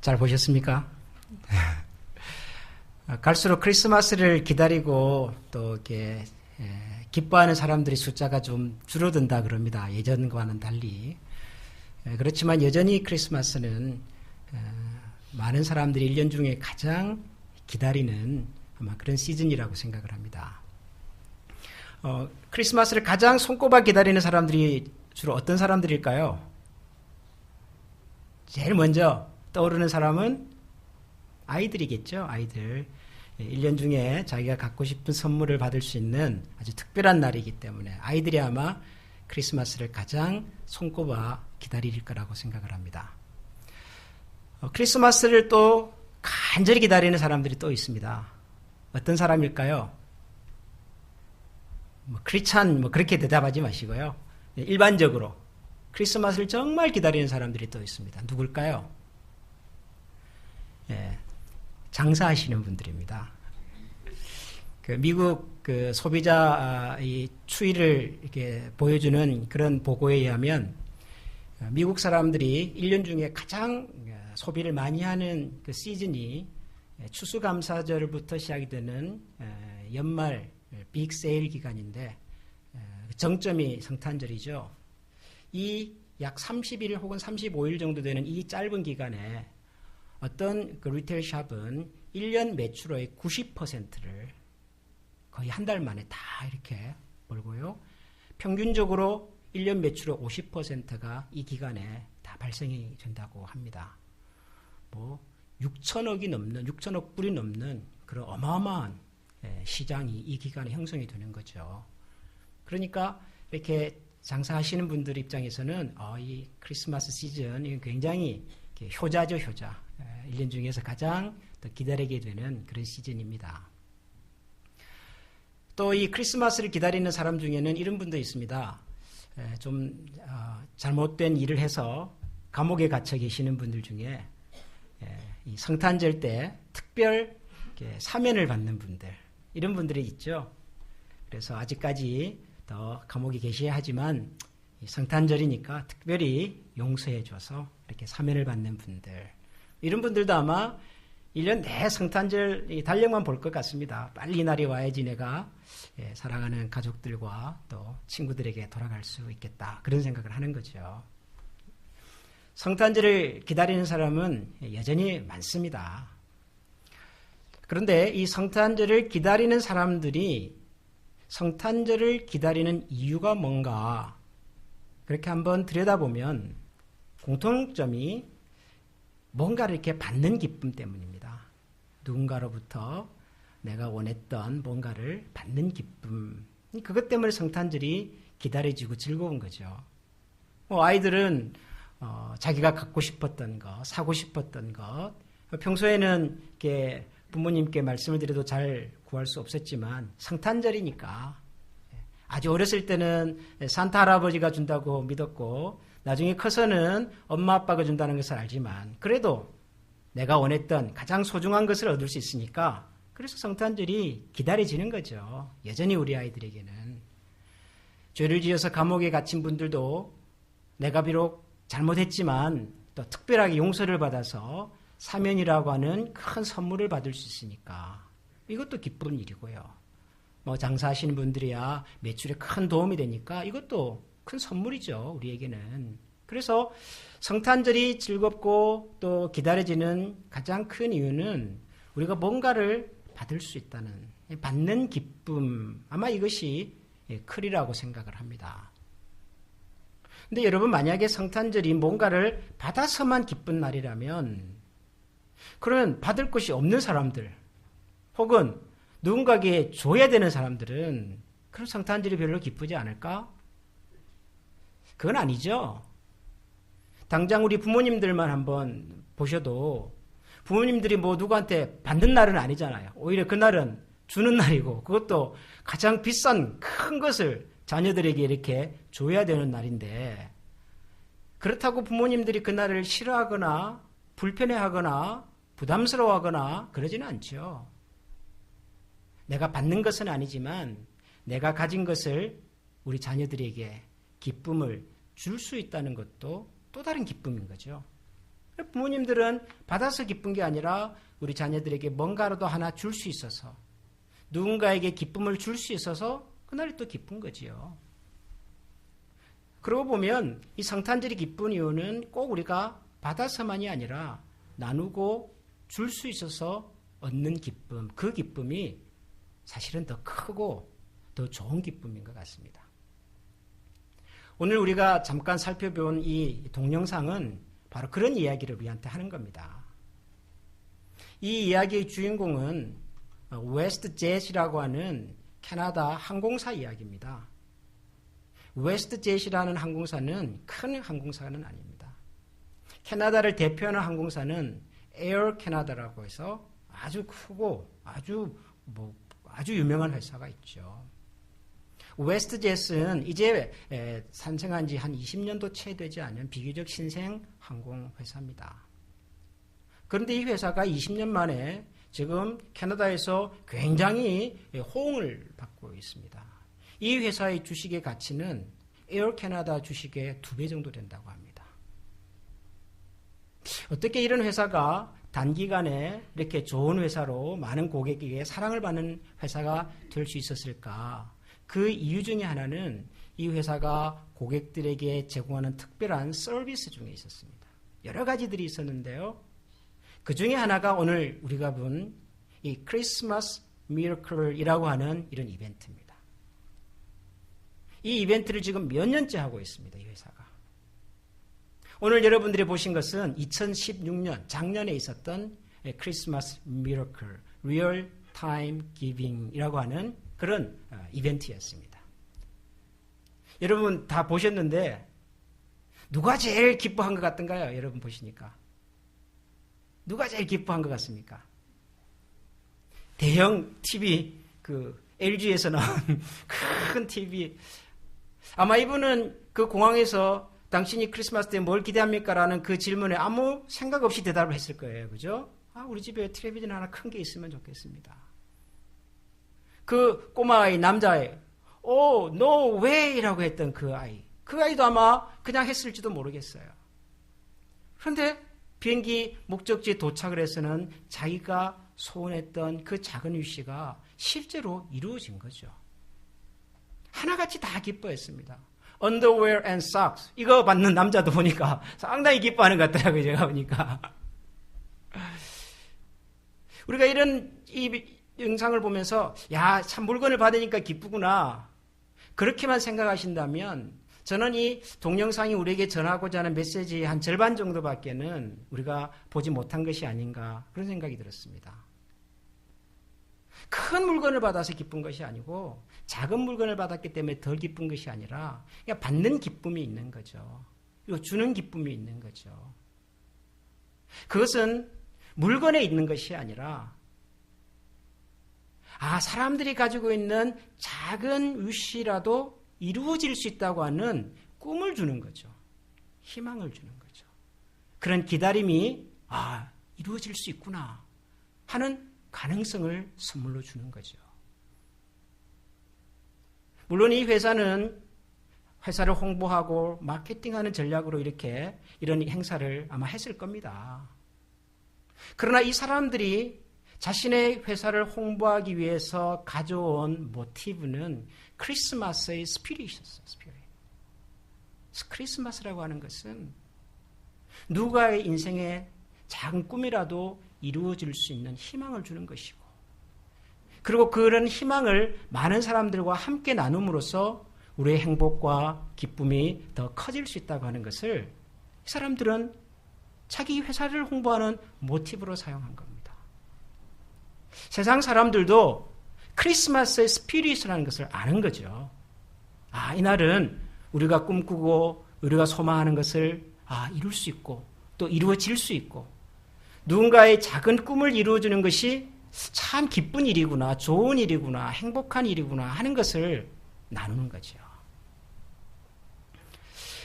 잘 보셨습니까? 갈수록 크리스마스를 기다리고 또 이렇게 기뻐하는 사람들이 숫자가 좀 줄어든다 그럽니다. 예전과는 달리. 그렇지만 여전히 크리스마스는 많은 사람들이 1년 중에 가장 기다리는 아마 그런 시즌이라고 생각을 합니다. 크리스마스를 가장 손꼽아 기다리는 사람들이 주로 어떤 사람들일까요? 제일 먼저 떠오르는 사람은 아이들이겠죠. 아이들. 1년 중에 자기가 갖고 싶은 선물을 받을 수 있는 아주 특별한 날이기 때문에 아이들이 아마 크리스마스를 가장 손꼽아 기다릴 거라고 생각을 합니다. 크리스마스를 또 간절히 기다리는 사람들이 또 있습니다. 어떤 사람일까요? 크리스찬 그렇게 대답하지 마시고요. 일반적으로 크리스마스를 정말 기다리는 사람들이 또 있습니다. 누굴까요? 장사하시는 분들입니다. 미국 소비자 추이를 이렇게 보여주는 그런 보고에 의하면 미국 사람들이 1년 중에 가장 소비를 많이 하는 그 시즌이 추수감사절부터 시작이 되는 연말 빅 세일 기간인데 정점이 성탄절이죠. 이 약 30일 혹은 35일 정도 되는 이 짧은 기간에 어떤 그 리테일 샵은 1년 매출의 90%를 거의 한 달 만에 다 이렇게 벌고요. 평균적으로 1년 매출의 50%가 이 기간에 다 발생이 된다고 합니다. 6천억 불이 넘는 그런 어마어마한 시장이 이 기간에 형성이 되는 거죠. 그러니까 이렇게 장사하시는 분들 입장에서는 이 크리스마스 시즌 이건 굉장히 효자죠, 효자. 1년 중에서 가장 더 기다리게 되는 그런 시즌입니다. 또 이 크리스마스를 기다리는 사람 중에는 이런 분도 있습니다. 좀 잘못된 일을 해서 감옥에 갇혀 계시는 분들 중에 이 성탄절 때 특별 사면을 받는 분들, 이런 분들이 있죠. 그래서 아직까지 더 감옥에 계셔야 하지만 성탄절이니까 특별히 용서해줘서 이렇게 사면을 받는 분들, 이런 분들도 아마 1년 내 성탄절 달력만 볼 것 같습니다. 빨리 이 날이 와야지 내가 사랑하는 가족들과 또 친구들에게 돌아갈 수 있겠다, 그런 생각을 하는 거죠. 성탄절을 기다리는 사람은 여전히 많습니다. 그런데 이 성탄절을 기다리는 사람들이 성탄절을 기다리는 이유가 뭔가 그렇게 한번 들여다보면 공통점이 뭔가를 이렇게 받는 기쁨 때문입니다. 누군가로부터 내가 원했던 뭔가를 받는 기쁨, 그것 때문에 성탄절이 기다려지고 즐거운 거죠. 아이들은 자기가 갖고 싶었던 것, 사고 싶었던 것, 평소에는 이렇게 부모님께 말씀을 드려도 잘 구할 수 없었지만 성탄절이니까, 아주 어렸을 때는 산타 할아버지가 준다고 믿었고 나중에 커서는 엄마 아빠가 준다는 것을 알지만 그래도 내가 원했던 가장 소중한 것을 얻을 수 있으니까 그래서 성탄절이 기다려지는 거죠. 여전히 우리 아이들에게는. 죄를 지어서 감옥에 갇힌 분들도 내가 비록 잘못했지만 또 특별하게 용서를 받아서 사면이라고 하는 큰 선물을 받을 수 있으니까 이것도 기쁜 일이고요. 장사하시는 분들이야 매출에 큰 도움이 되니까 이것도 큰 선물이죠, 우리에게는. 그래서 성탄절이 즐겁고 또 기다려지는 가장 큰 이유는 우리가 뭔가를 받을 수 있다는, 받는 기쁨, 아마 이것이 크리라고 생각을 합니다. 근데 여러분, 만약에 성탄절이 뭔가를 받아서만 기쁜 날이라면 그러면 받을 것이 없는 사람들 혹은 누군가에게 줘야 되는 사람들은 그럼 성탄절이 별로 기쁘지 않을까? 그건 아니죠. 당장 우리 부모님들만 한번 보셔도 부모님들이 누구한테 받는 날은 아니잖아요. 오히려 그날은 주는 날이고 그것도 가장 비싼 큰 것을 자녀들에게 이렇게 줘야 되는 날인데 그렇다고 부모님들이 그날을 싫어하거나 불편해하거나 부담스러워하거나 그러지는 않죠. 내가 받는 것은 아니지만 내가 가진 것을 우리 자녀들에게 기쁨을 줄 수 있다는 것도 또 다른 기쁨인 거죠. 부모님들은 받아서 기쁜 게 아니라 우리 자녀들에게 뭔가라도 하나 줄 수 있어서, 누군가에게 기쁨을 줄 수 있어서 그날이 또 기쁜 거지요. 그러고 보면 이 성탄절이 기쁜 이유는 꼭 우리가 받아서만이 아니라 나누고 줄 수 있어서 얻는 기쁨, 그 기쁨이 사실은 더 크고 더 좋은 기쁨인 것 같습니다. 오늘 우리가 잠깐 살펴본 이 동영상은 바로 그런 이야기를 우리한테 하는 겁니다. 이 이야기의 주인공은 웨스트젯이라고 하는 캐나다 항공사 이야기입니다. 웨스트젯이라는 항공사는 큰 항공사는 아닙니다. 캐나다를 대표하는 항공사는 에어 캐나다라고 해서 아주 크고 아주 유명한 회사가 있죠. 웨스트젯은 이제 산생한 지 한 20년도 채 되지 않은 비교적 신생 항공회사입니다. 그런데 이 회사가 20년 만에 지금 캐나다에서 굉장히 호응을 받고 있습니다. 이 회사의 주식의 가치는 에어 캐나다 주식의 2배 정도 된다고 합니다. 어떻게 이런 회사가 단기간에 이렇게 좋은 회사로 많은 고객에게 사랑을 받는 회사가 될 수 있었을까? 그 이유 중에 하나는 이 회사가 고객들에게 제공하는 특별한 서비스 중에 있었습니다. 여러 가지들이 있었는데요. 그 중에 하나가 오늘 우리가 본 이 크리스마스 미러클이라고 하는 이런 이벤트입니다. 이 이벤트를 지금 몇 년째 하고 있습니다. 이 회사가. 오늘 여러분들이 보신 것은 2016년 작년에 있었던 크리스마스 미러클 리얼 타임 기빙이라고 하는 그런 이벤트였습니다. 여러분 다 보셨는데 누가 제일 기뻐한 것 같던가요? 여러분 보시니까. 누가 제일 기뻐한 것 같습니까? 대형 TV, LG에서 나온 큰 TV. 아마 이분은 그 공항에서 당신이 크리스마스 때 뭘 기대합니까? 라는 그 질문에 아무 생각 없이 대답을 했을 거예요. 그죠? 우리 집에 텔레비전 하나 큰 게 있으면 좋겠습니다. 그 꼬마아이, 남자애, no way! 라고 했던 그 아이도 아마 그냥 했을지도 모르겠어요. 그런데 비행기 목적지에 도착을 해서는 자기가 소원했던 그 작은 위시가 실제로 이루어진 거죠. 하나같이 다 기뻐했습니다. Underwear and socks. 이거 받는 남자도 보니까 상당히 기뻐하는 것 같더라고요. 제가 보니까. 우리가 이 영상을 보면서 참 물건을 받으니까 기쁘구나. 그렇게만 생각하신다면 저는 이 동영상이 우리에게 전하고자 하는 메시지의 한 절반 정도밖에는 우리가 보지 못한 것이 아닌가 그런 생각이 들었습니다. 큰 물건을 받아서 기쁜 것이 아니고 작은 물건을 받았기 때문에 덜 기쁜 것이 아니라 그냥 받는 기쁨이 있는 거죠. 그리고 주는 기쁨이 있는 거죠. 그것은 물건에 있는 것이 아니라 사람들이 가지고 있는 작은 위시라도 이루어질 수 있다고 하는 꿈을 주는 거죠. 희망을 주는 거죠. 그런 기다림이 이루어질 수 있구나 하는 가능성을 선물로 주는 거죠. 물론 이 회사는 회사를 홍보하고 마케팅하는 전략으로 이런 행사를 아마 했을 겁니다. 그러나 이 사람들이 자신의 회사를 홍보하기 위해서 가져온 모티브는 크리스마스의 스피릿이었어요. 스피릿. 크리스마스라고 하는 것은 누가의 인생에 작은 꿈이라도 이루어질 수 있는 희망을 주는 것이고, 그리고 그런 희망을 많은 사람들과 함께 나눔으로써 우리의 행복과 기쁨이 더 커질 수 있다고 하는 것을 이 사람들은 자기 회사를 홍보하는 모티브로 사용한 겁니다. 세상 사람들도 크리스마스의 스피릿이라는 것을 아는 거죠. 이날은 우리가 꿈꾸고 우리가 소망하는 것을 이룰 수 있고 또 이루어질 수 있고, 누군가의 작은 꿈을 이루어주는 것이 참 기쁜 일이구나, 좋은 일이구나, 행복한 일이구나 하는 것을 나누는 거죠.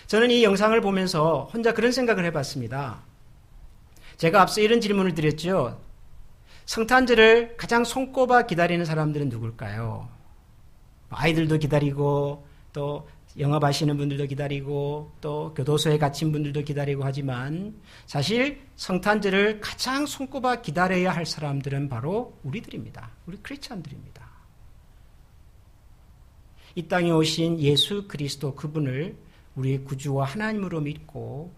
저는 이 영상을 보면서 혼자 그런 생각을 해봤습니다. 제가 앞서 이런 질문을 드렸죠. 성탄절을 가장 손꼽아 기다리는 사람들은 누굴까요? 아이들도 기다리고 또 영업하시는 분들도 기다리고 또 교도소에 갇힌 분들도 기다리고 하지만 사실 성탄절을 가장 손꼽아 기다려야 할 사람들은 바로 우리들입니다. 우리 크리스찬들입니다. 이 땅에 오신 예수 그리스도 그분을 우리의 구주와 하나님으로 믿고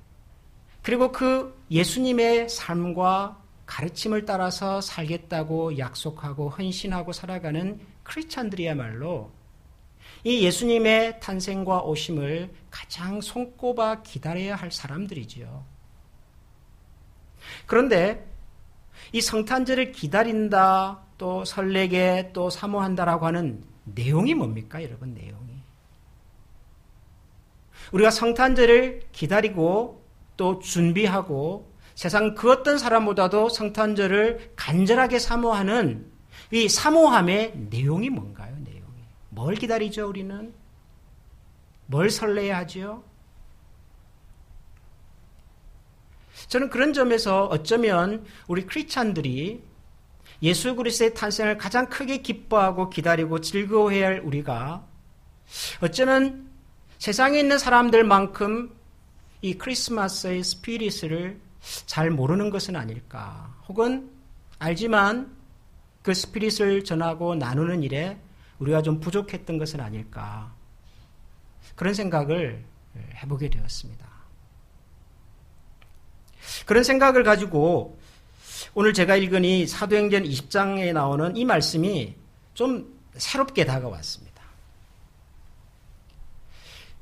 그리고 그 예수님의 삶과 가르침을 따라서 살겠다고 약속하고 헌신하고 살아가는 크리스찬들이야말로 이 예수님의 탄생과 오심을 가장 손꼽아 기다려야 할 사람들이지요. 그런데 이 성탄절을 기다린다, 또 설레게 또 사모한다라고 하는 내용이 뭡니까, 여러분? 내용이. 우리가 성탄절을 기다리고 또 준비하고 세상 그 어떤 사람보다도 성탄절을 간절하게 사모하는 이 사모함의 내용이 뭔가요? 내용이. 뭘 기다리죠, 우리는? 뭘 설레야 하죠? 저는 그런 점에서 어쩌면 우리 크리스찬들이 예수 그리스도의 탄생을 가장 크게 기뻐하고 기다리고 즐거워해야 할 우리가 어쩌면 세상에 있는 사람들만큼 이 크리스마스의 스피릿을 잘 모르는 것은 아닐까. 혹은 알지만 그 스피릿을 전하고 나누는 일에 우리가 좀 부족했던 것은 아닐까. 그런 생각을 해보게 되었습니다. 그런 생각을 가지고 오늘 제가 읽은 이 사도행전 20장에 나오는 이 말씀이 좀 새롭게 다가왔습니다.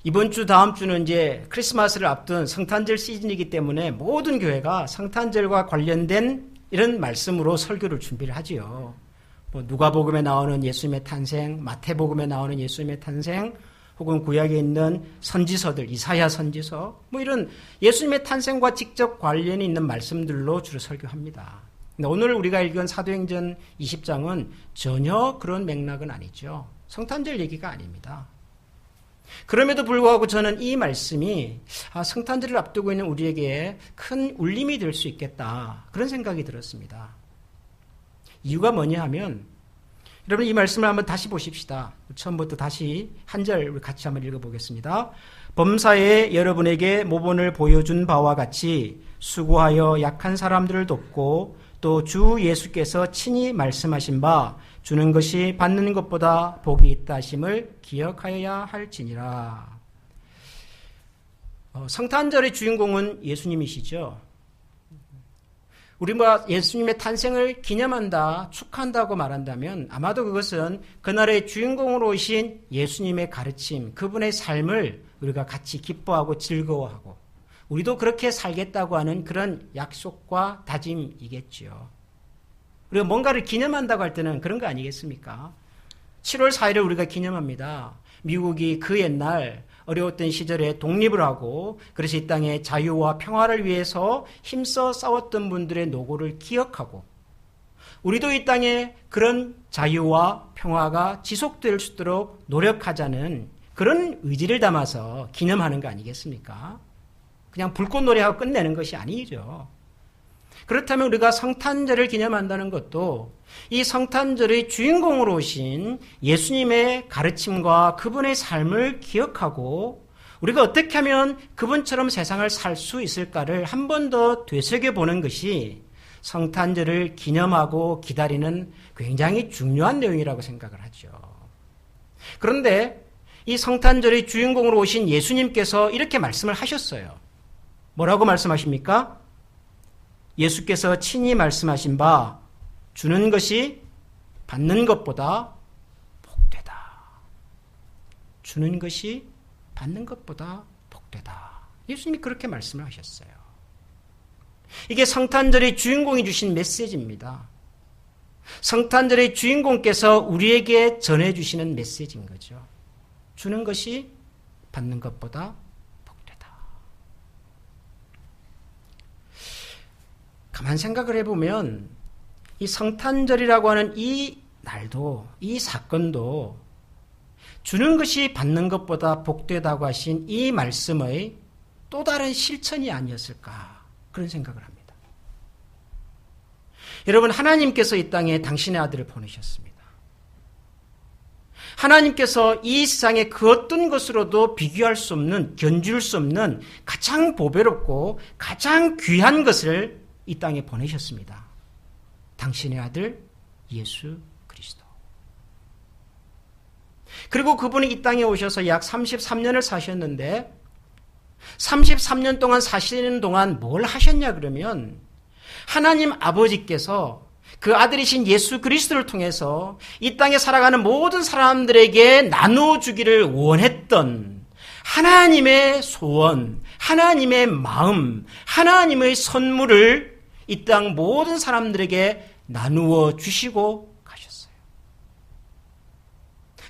이번 주 다음 주는 이제 크리스마스를 앞둔 성탄절 시즌이기 때문에 모든 교회가 성탄절과 관련된 이런 말씀으로 설교를 준비를 하지요. 뭐 누가복음에 나오는 예수님의 탄생, 마태복음에 나오는 예수님의 탄생, 혹은 구약에 있는 선지서들, 이사야 선지서, 뭐 이런 예수님의 탄생과 직접 관련이 있는 말씀들로 주로 설교합니다. 근데 오늘 우리가 읽은 사도행전 20장은 전혀 그런 맥락은 아니죠. 성탄절 얘기가 아닙니다. 그럼에도 불구하고 저는 이 말씀이 성탄절을 앞두고 있는 우리에게 큰 울림이 될 수 있겠다. 그런 생각이 들었습니다. 이유가 뭐냐 하면 여러분 이 말씀을 한번 다시 보십시다. 처음부터 다시 한 절 같이 한번 읽어보겠습니다. 범사에 여러분에게 모본을 보여준 바와 같이 수고하여 약한 사람들을 돕고 또 주 예수께서 친히 말씀하신 바 주는 것이 받는 것보다 복이 있다 하심을 기억하여야 할지니라. 성탄절의 주인공은 예수님이시죠. 우리가 예수님의 탄생을 기념한다, 축하한다고 말한다면 아마도 그것은 그날의 주인공으로 오신 예수님의 가르침, 그분의 삶을 우리가 같이 기뻐하고 즐거워하고 우리도 그렇게 살겠다고 하는 그런 약속과 다짐이겠지요. 우리가 뭔가를 기념한다고 할 때는 그런 거 아니겠습니까? 7월 4일을 우리가 기념합니다. 미국이 그 옛날 어려웠던 시절에 독립을 하고 그래서 이 땅의 자유와 평화를 위해서 힘써 싸웠던 분들의 노고를 기억하고 우리도 이 땅에 그런 자유와 평화가 지속될 수 있도록 노력하자는 그런 의지를 담아서 기념하는 거 아니겠습니까? 그냥 불꽃놀이하고 끝내는 것이 아니죠. 그렇다면 우리가 성탄절을 기념한다는 것도 이 성탄절의 주인공으로 오신 예수님의 가르침과 그분의 삶을 기억하고 우리가 어떻게 하면 그분처럼 세상을 살 수 있을까를 한 번 더 되새겨보는 것이 성탄절을 기념하고 기다리는 굉장히 중요한 내용이라고 생각을 하죠. 그런데 이 성탄절의 주인공으로 오신 예수님께서 이렇게 말씀을 하셨어요. 뭐라고 말씀하십니까? 예수께서 친히 말씀하신 바 주는 것이 받는 것보다 복되다. 주는 것이 받는 것보다 복되다. 예수님이 그렇게 말씀을 하셨어요. 이게 성탄절의 주인공이 주신 메시지입니다. 성탄절의 주인공께서 우리에게 전해주시는 메시지인 거죠. 주는 것이 받는 것보다 가만 생각을 해보면 이 성탄절이라고 하는 이 날도 이 사건도 주는 것이 받는 것보다 복되다고 하신 이 말씀의 또 다른 실천이 아니었을까 그런 생각을 합니다. 여러분 하나님께서 이 땅에 당신의 아들을 보내셨습니다. 하나님께서 이 세상의 그 어떤 것으로도 비교할 수 없는, 견줄 수 없는 가장 보배롭고 가장 귀한 것을 이 땅에 보내셨습니다. 당신의 아들 예수 그리스도. 그리고 그분이 이 땅에 오셔서 약 33년을 사셨는데 33년 동안 사시는 동안 뭘 하셨냐 그러면 하나님 아버지께서 그 아들이신 예수 그리스도를 통해서 이 땅에 살아가는 모든 사람들에게 나누어주기를 원했던 하나님의 소원, 하나님의 마음, 하나님의 선물을 이 땅 모든 사람들에게 나누어 주시고 가셨어요.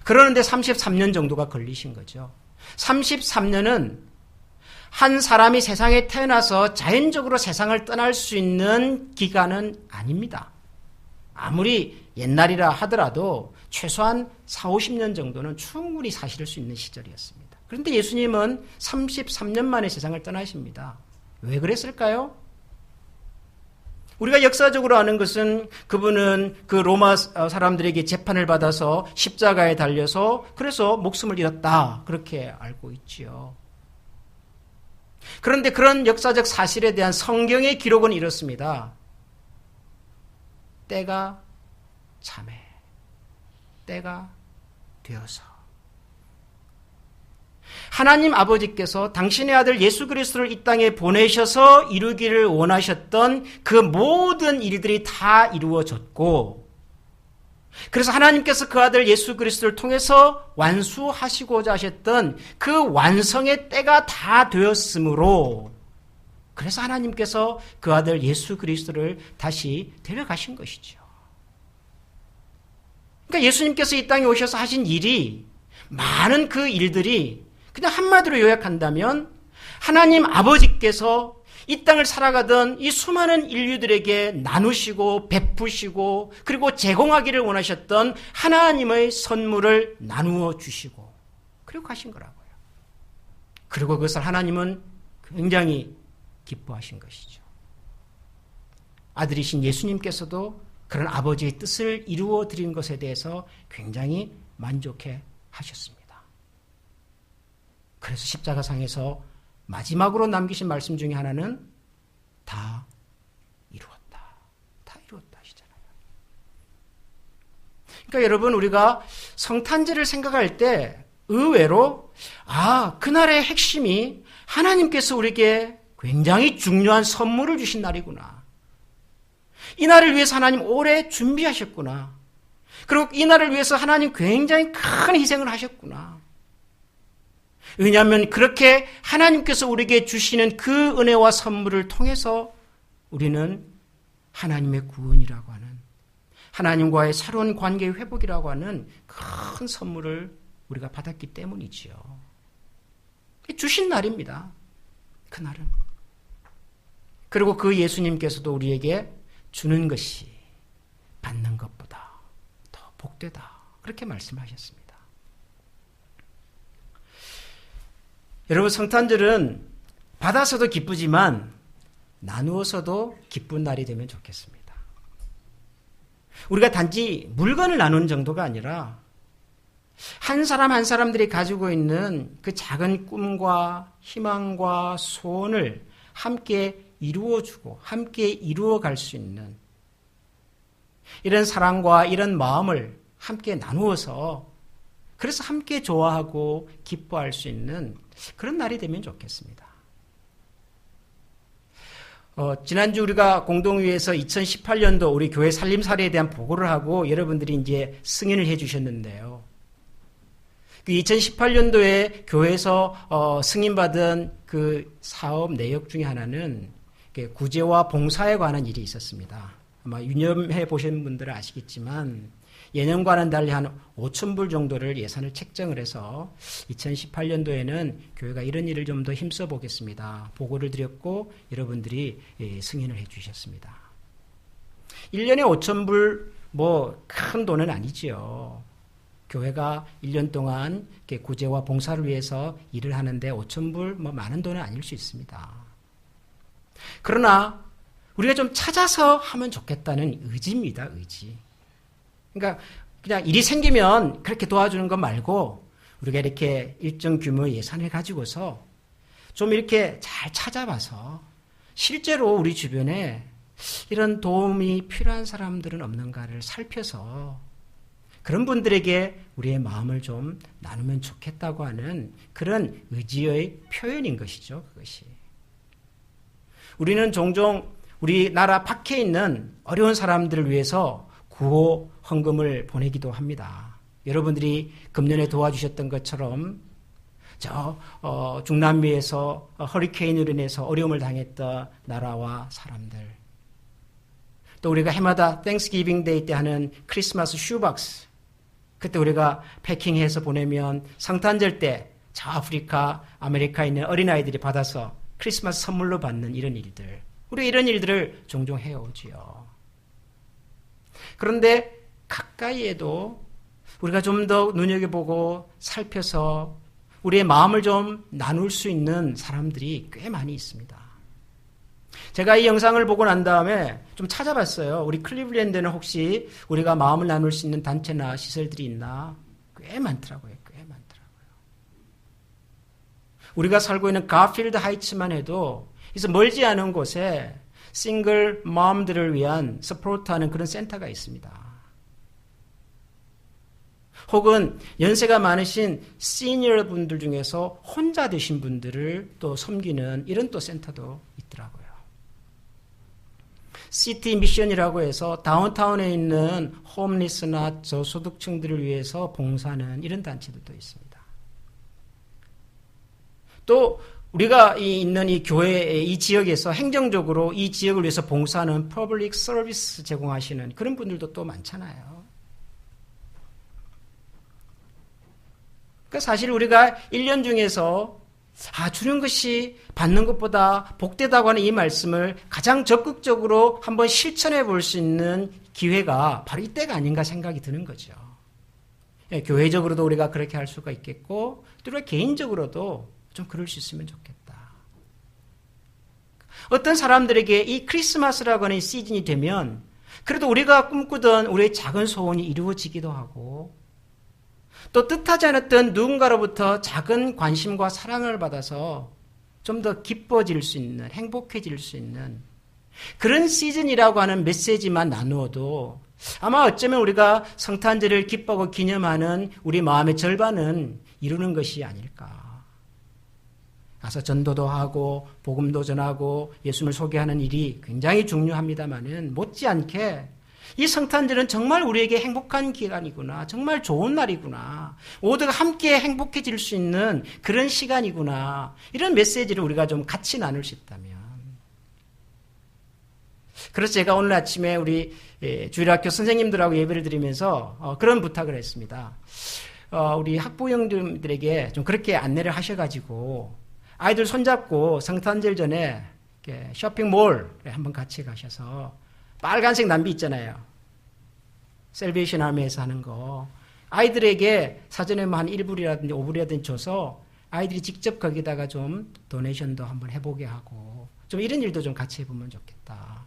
그러는데 33년 정도가 걸리신 거죠. 33년은 한 사람이 세상에 태어나서 자연적으로 세상을 떠날 수 있는 기간은 아닙니다. 아무리 옛날이라 하더라도 최소한 40-50년 정도는 충분히 사실 수 있는 시절이었습니다. 그런데 예수님은 33년 만에 세상을 떠나십니다. 왜 그랬을까요? 우리가 역사적으로 아는 것은 그분은 그 로마 사람들에게 재판을 받아서 십자가에 달려서 그래서 목숨을 잃었다. 그렇게 알고 있지요. 그런데 그런 역사적 사실에 대한 성경의 기록은 이렇습니다. 때가 참해, 때가 되어서 하나님 아버지께서 당신의 아들 예수 그리스도를 이 땅에 보내셔서 이루기를 원하셨던 그 모든 일들이 다 이루어졌고, 그래서 하나님께서 그 아들 예수 그리스도를 통해서 완수하시고자 하셨던 그 완성의 때가 다 되었으므로, 그래서 하나님께서 그 아들 예수 그리스도를 다시 데려가신 것이죠. 그러니까 예수님께서 이 땅에 오셔서 하신 일이, 많은 그 일들이 그냥 한마디로 요약한다면 하나님 아버지께서 이 땅을 살아가던 이 수많은 인류들에게 나누시고 베푸시고 그리고 제공하기를 원하셨던 하나님의 선물을 나누어 주시고 그리고 가신 거라고요. 그리고 그것을 하나님은 굉장히 기뻐하신 것이죠. 아들이신 예수님께서도 그런 아버지의 뜻을 이루어 드린 것에 대해서 굉장히 만족해 하셨습니다. 그래서 십자가상에서 마지막으로 남기신 말씀 중에 하나는 다 이루었다. 다 이루었다 하시잖아요. 그러니까 여러분, 우리가 성탄절을 생각할 때 의외로 그날의 핵심이 하나님께서 우리에게 굉장히 중요한 선물을 주신 날이구나. 이 날을 위해서 하나님 오래 준비하셨구나. 그리고 이 날을 위해서 하나님 굉장히 큰 희생을 하셨구나. 왜냐하면 그렇게 하나님께서 우리에게 주시는 그 은혜와 선물을 통해서 우리는 하나님의 구원이라고 하는, 하나님과의 새로운 관계의 회복이라고 하는 큰 선물을 우리가 받았기 때문이지요. 주신 날입니다. 그날은. 그리고 그 예수님께서도 우리에게 주는 것이 받는 것보다 더 복되다. 그렇게 말씀하셨습니다. 여러분, 성탄절은 받아서도 기쁘지만 나누어서도 기쁜 날이 되면 좋겠습니다. 우리가 단지 물건을 나누는 정도가 아니라 한 사람 한 사람들이 가지고 있는 그 작은 꿈과 희망과 소원을 함께 이루어주고 함께 이루어갈 수 있는 이런 사랑과 이런 마음을 함께 나누어서 그래서 함께 좋아하고 기뻐할 수 있는 그런 날이 되면 좋겠습니다. 지난주 우리가 공동위에서 2018년도 우리 교회 살림살이에 대한 보고를 하고 여러분들이 이제 승인을 해 주셨는데요. 그 2018년도에 교회에서 승인받은 그 사업 내역 중에 하나는 구제와 봉사에 관한 일이 있었습니다. 아마 유념해 보신 분들은 아시겠지만 예년과는 달리 한 5,000불 정도를 예산을 책정을 해서 2018년도에는 교회가 이런 일을 좀 더 힘써 보겠습니다. 보고를 드렸고 여러분들이 승인을 해 주셨습니다. 1년에 5,000불 뭐 큰 돈은 아니지요. 교회가 1년 동안 구제와 봉사를 위해서 일을 하는데 5,000불 뭐 많은 돈은 아닐 수 있습니다. 그러나 우리가 좀 찾아서 하면 좋겠다는 의지입니다. 의지. 그러니까 그냥 일이 생기면 그렇게 도와주는 것 말고 우리가 이렇게 일정 규모의 예산을 가지고서 좀 이렇게 잘 찾아봐서 실제로 우리 주변에 이런 도움이 필요한 사람들은 없는가를 살펴서 그런 분들에게 우리의 마음을 좀 나누면 좋겠다고 하는 그런 의지의 표현인 것이죠. 그것이. 우리는 종종 우리나라 밖에 있는 어려운 사람들을 위해서 구호 헌금을 보내기도 합니다. 여러분들이 금년에 도와주셨던 것처럼 중남미에서 허리케인으로 인해서 어려움을 당했던 나라와 사람들, 또 우리가 해마다 땡스기빙 데이 때 하는 크리스마스 슈박스, 그때 우리가 패킹해서 보내면 성탄절 때 저 아프리카, 아메리카에 있는 어린아이들이 받아서 크리스마스 선물로 받는 이런 일들, 우리가 이런 일들을 종종 해오지요. 그런데 가까이에도 우리가 좀 더 눈여겨보고 살펴서 우리의 마음을 좀 나눌 수 있는 사람들이 꽤 많이 있습니다. 제가 이 영상을 보고 난 다음에 좀 찾아봤어요. 우리 클리블랜드는 혹시 우리가 마음을 나눌 수 있는 단체나 시설들이 있나? 꽤 많더라고요. 꽤 많더라고요. 우리가 살고 있는 가필드 하이츠만 해도 그래서 멀지 않은 곳에 싱글 맘들을 위한 서포트하는 그런 센터가 있습니다. 혹은 연세가 많으신 시니어 분들 중에서 혼자 되신 분들을 또 섬기는 이런 또 센터도 있더라고요. 시티 미션이라고 해서 다운타운에 있는 홈리스나 저소득층들을 위해서 봉사하는 이런 단체들도 있습니다. 또 우리가 있는 이 교회, 이 지역에서 행정적으로 이 지역을 위해서 봉사하는 퍼블릭 서비스 제공하시는 그런 분들도 또 많잖아요. 그러니까 사실 우리가 1년 중에서 주는 것이 받는 것보다 복되다고 하는 이 말씀을 가장 적극적으로 한번 실천해 볼 수 있는 기회가 바로 이때가 아닌가 생각이 드는 거죠. 교회적으로도 우리가 그렇게 할 수가 있겠고 또 우리가 개인적으로도 좀 그럴 수 있으면 좋겠다. 어떤 사람들에게 이 크리스마스라고 하는 시즌이 되면 그래도 우리가 꿈꾸던 우리의 작은 소원이 이루어지기도 하고 또 뜻하지 않았던 누군가로부터 작은 관심과 사랑을 받아서 좀 더 기뻐질 수 있는, 행복해질 수 있는 그런 시즌이라고 하는 메시지만 나누어도 아마 어쩌면 우리가 성탄절을 기뻐하고 기념하는 우리 마음의 절반은 이루는 것이 아닐까. 가서 전도도 하고 복음도 전하고 예수님을 소개하는 일이 굉장히 중요합니다마는 못지않게 이 성탄절은 정말 우리에게 행복한 기간이구나. 정말 좋은 날이구나. 모두가 함께 행복해질 수 있는 그런 시간이구나. 이런 메시지를 우리가 좀 같이 나눌 수 있다면. 그래서 제가 오늘 아침에 우리 주일학교 선생님들하고 예배를 드리면서 그런 부탁을 했습니다. 우리 학부형들에게 좀 그렇게 안내를 하셔가지고 아이들 손잡고 성탄절 전에 쇼핑몰에 한번 같이 가셔서 빨간색 남비 있잖아요. 셀베이션 아미에서 하는 거. 아이들에게 사전에 뭐 한 1불이라든지 5불이라든지 줘서 아이들이 직접 거기다가 좀 도네이션도 한번 해보게 하고 좀 이런 일도 좀 같이 해보면 좋겠다.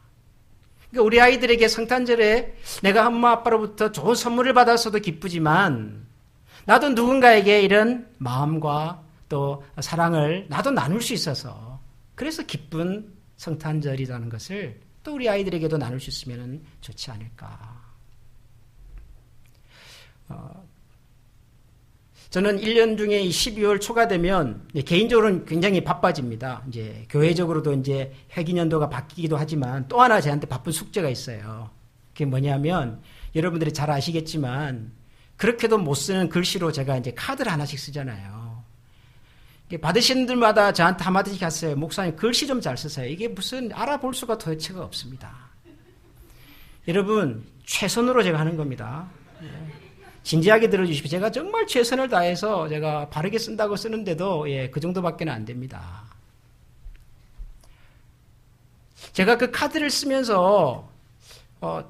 그러니까 우리 아이들에게 성탄절에 내가 엄마 아빠로부터 좋은 선물을 받아서도 기쁘지만 나도 누군가에게 이런 마음과 또 사랑을 나도 나눌 수 있어서 그래서 기쁜 성탄절이라는 것을 또 우리 아이들에게도 나눌 수 있으면 좋지 않을까. 저는 1년 중에 12월 초가 되면 개인적으로는 굉장히 바빠집니다. 이제 교회적으로도 이제 회기년도가 바뀌기도 하지만 또 하나 저한테 바쁜 숙제가 있어요. 그게 뭐냐면 여러분들이 잘 아시겠지만 그렇게도 못 쓰는 글씨로 제가 이제 카드를 하나씩 쓰잖아요. 받으시는 분들마다 저한테 한마디씩 하세요. 목사님 글씨 좀 잘 쓰세요. 이게 무슨 알아볼 수가 도대체가 없습니다. 여러분 최선으로 제가 하는 겁니다. 진지하게 들어주십시오. 제가 정말 최선을 다해서 제가 바르게 쓴다고 쓰는데도 그 정도밖에 안 됩니다. 제가 그 카드를 쓰면서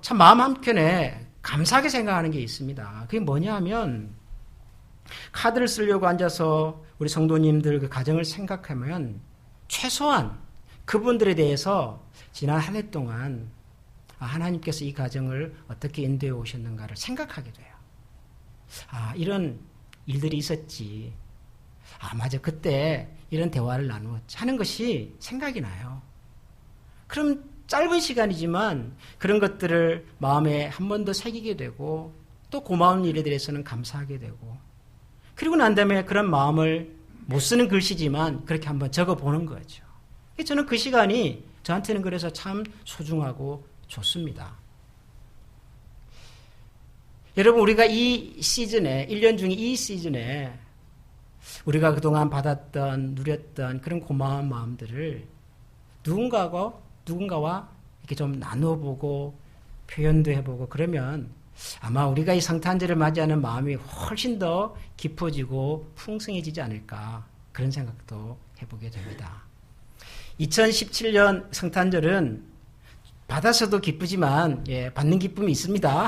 참 마음 한켠에 감사하게 생각하는 게 있습니다. 그게 뭐냐 하면 카드를 쓰려고 앉아서 우리 성도님들 그 가정을 생각하면 최소한 그분들에 대해서 지난 한 해 동안 하나님께서 이 가정을 어떻게 인도해 오셨는가를 생각하게 돼요. 아, 이런 일들이 있었지. 아, 맞아. 그때 이런 대화를 나누었지. 하는 것이 생각이 나요. 그럼 짧은 시간이지만 그런 것들을 마음에 한 번 더 새기게 되고 또 고마운 일에 대해서는 감사하게 되고 그리고 난 다음에 그런 마음을 못 쓰는 글씨지만 그렇게 한번 적어보는 거죠. 저는 그 시간이 저한테는 그래서 참 소중하고 좋습니다. 여러분, 우리가 이 시즌에, 1년 중에 이 시즌에 우리가 그동안 받았던, 누렸던 그런 고마운 마음들을 누군가와 이렇게 좀 나눠보고 표현도 해보고 그러면 아마 우리가 이 성탄절을 맞이하는 마음이 훨씬 더 깊어지고 풍성해지지 않을까 그런 생각도 해보게 됩니다. 2017년 성탄절은 받아서도 기쁘지만 받는 기쁨이 있습니다.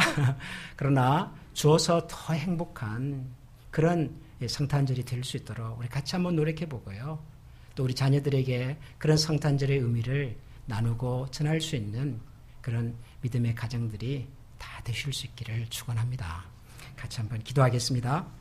그러나 주어서 더 행복한 그런 성탄절이 될 수 있도록 우리 같이 한번 노력해 보고요. 또 우리 자녀들에게 그런 성탄절의 의미를 나누고 전할 수 있는 그런 믿음의 가정들이 다 되실 수 있기를 축원합니다. 같이 한번 기도하겠습니다.